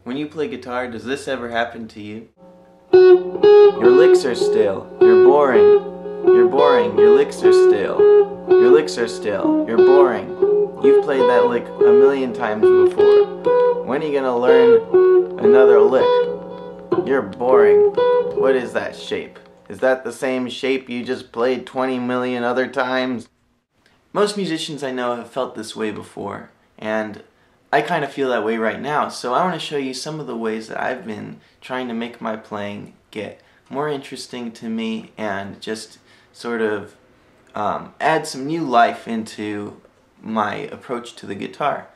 When you play guitar, does this ever happen to you? Your licks are stale. You're boring. You're boring. Your licks are stale. Your licks are stale. You're boring. You've played that lick a million times before. When are you gonna learn another lick? You're boring. What is that shape? Is that the same shape you just played 20 million other times? Most musicians I know have felt this way before, and I kind of feel that way right now, so I want to show you some of the ways that I've been trying to make my playing get more interesting to me and just sort of add some new life into my approach to the guitar.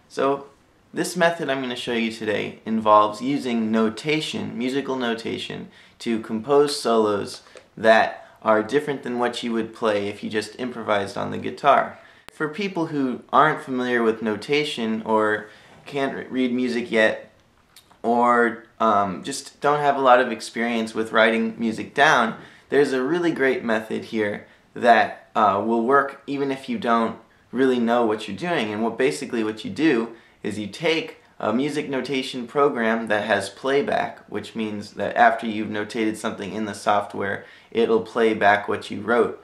So this method I'm going to show you today involves using notation, musical notation, to compose solos that are different than what you would play if you just improvised on the guitar. For people who aren't familiar with notation or can't read music yet, or just don't have a lot of experience with writing music down, there's a really great method here that will work even if you don't really know what you're doing. And basically what you do is you take a music notation program that has playback, which means that after you've notated something in the software, it'll play back what you wrote.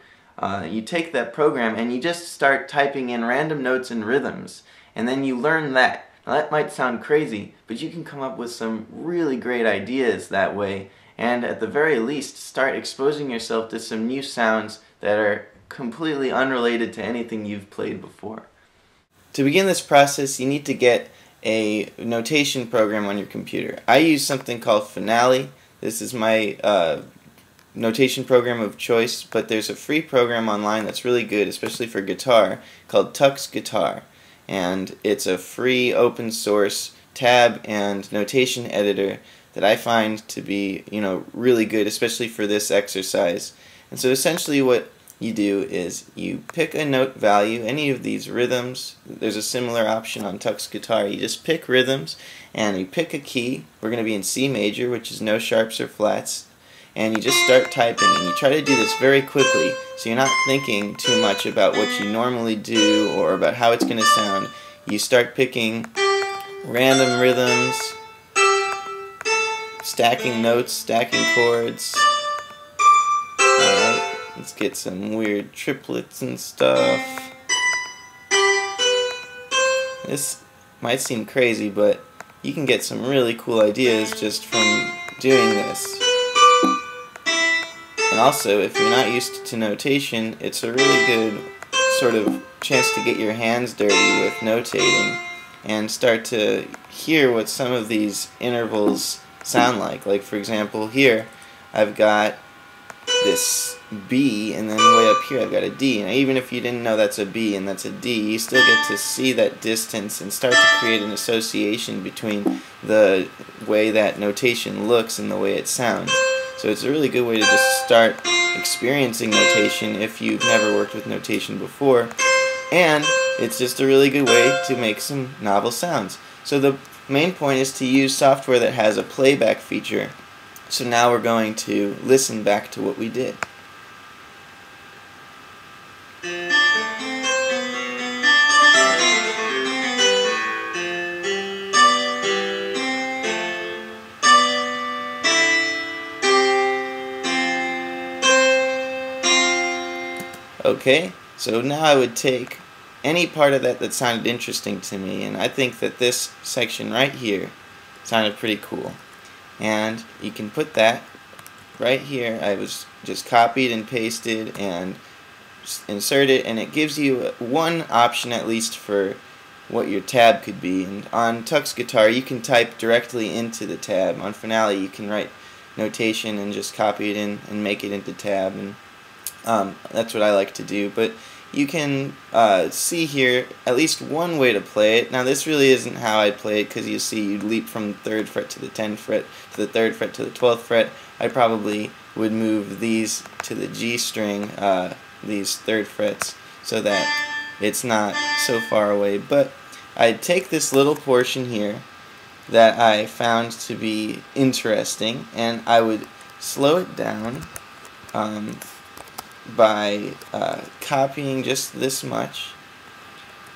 You take that program and you just start typing in random notes and rhythms, and then you learn that. Now that might sound crazy, but you can come up with some really great ideas that way, and at the very least start exposing yourself to some new sounds that are completely unrelated to anything you've played before. To begin this process, you need to get a notation program on your computer. I use something called Finale. This is my notation program of choice, but there's a free program online that's really good, especially for guitar, called Tux Guitar. And it's a free open source tab and notation editor that I find to be, really good, especially for this exercise. And so essentially what you do is you pick a note value, any of these rhythms. There's a similar option on Tux Guitar. You just pick rhythms and you pick a key. We're going to be in C major, which is no sharps or flats. And you just start typing, and you try to do this very quickly so you're not thinking too much about what you normally do or about how it's going to sound. You start picking random rhythms, stacking notes, stacking chords. Alright, let's get some weird triplets and stuff. This might seem crazy, but you can get some really cool ideas just from doing this. And also, if you're not used to notation, it's a really good sort of chance to get your hands dirty with notating and start to hear what some of these intervals sound like. Like, for example, here I've got this B, and then way up here I've got a D. And even if you didn't know that's a B and that's a D, you still get to see that distance and start to create an association between the way that notation looks and the way it sounds. So it's a really good way to just start experiencing notation if you've never worked with notation before, and it's just a really good way to make some novel sounds. So the main point is to use software that has a playback feature. So now we're going to listen back to what we did. Okay, so now I would take any part of that sounded interesting to me, and I think that this section right here sounded pretty cool. And you can put that right here. I was just copied and pasted and inserted, and it gives you one option at least for what your tab could be. And on Tux Guitar you can type directly into the tab. On Finale you can write notation and just copy it in and make it into tab, and that's what I like to do. But you can see here at least one way to play it. Now this really isn't how I play it, because you see you leap from the 3rd fret to the 10th fret to the 3rd fret to the 12th fret. I probably would move these to the G string, these 3rd frets, so that it's not so far away. But I'd take this little portion here that I found to be interesting, and I would slow it down by copying just this much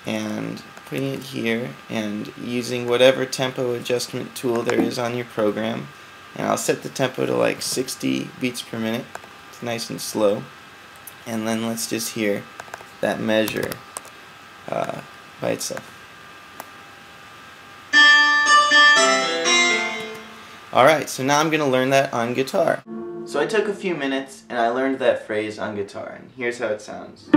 and putting it here and using whatever tempo adjustment tool there is on your program. And I'll set the tempo to like 60 beats per minute. It's nice and slow. And then let's just hear that measure by itself. Alright, so now I'm going to learn that on guitar. So I took a few minutes and I learned that phrase on guitar, and here's how it sounds.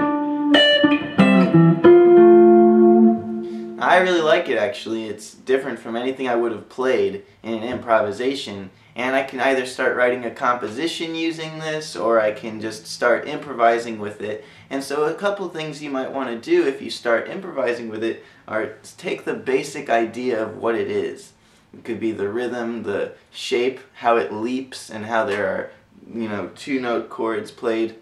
I really like it actually. It's different from anything I would have played in an improvisation, and I can either start writing a composition using this or I can just start improvising with it. And so a couple things you might want to do if you start improvising with it are take the basic idea of what it is. It could be the rhythm, the shape, how it leaps, and how there are, you know, two-note chords played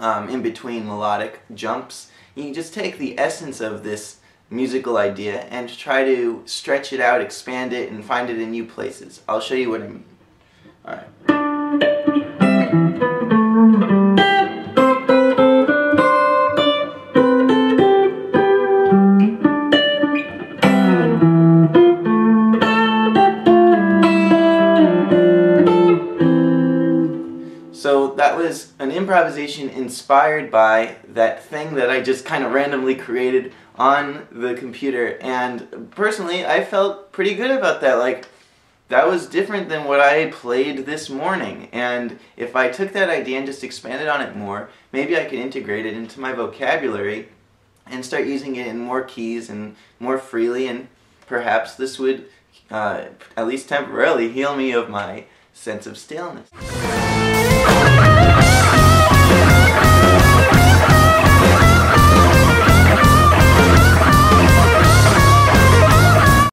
in between melodic jumps. You can just take the essence of this musical idea and try to stretch it out, expand it, and find it in new places. I'll show you what I mean. Alright. So that was an improvisation inspired by that thing that I just kind of randomly created on the computer, and personally I felt pretty good about that. Like, that was different than what I played this morning, and if I took that idea and just expanded on it more, maybe I could integrate it into my vocabulary and start using it in more keys and more freely, and perhaps this would, at least temporarily, heal me of my sense of staleness.